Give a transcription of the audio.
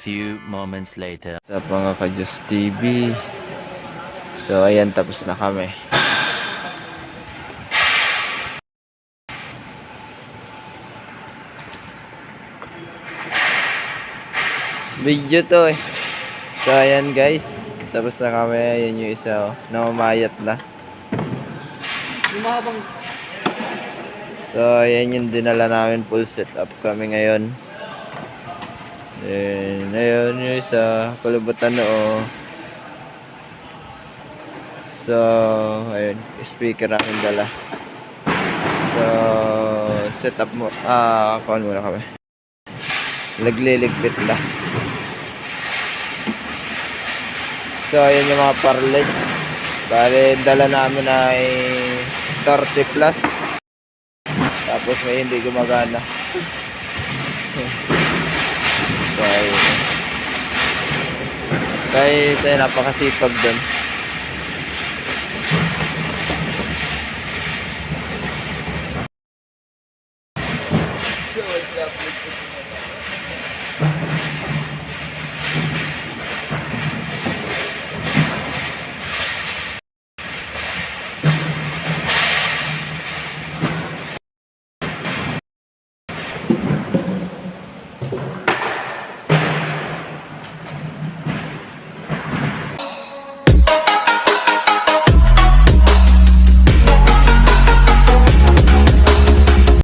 few moments later. Sa mga ka-Diyos TV. So, ayan, tapos na kami. Video to eh. So, ayan guys. Tapos na kami. Ayan yung isa oh. Namamayat na. So, ayan yung dinala namin. Full setup kami ngayon. Then, ayun yung isa. Kulubutan oh. So, ayun. Speaker namin dala. So, setup mo. Kawan muna kami. Nagliligpit na. So, ayun yung mga parlet. Bale, dala namin ay 30 plus. Tapos may hindi gumagana. So, ayun. Kaya napakasipag dun. So, what's up?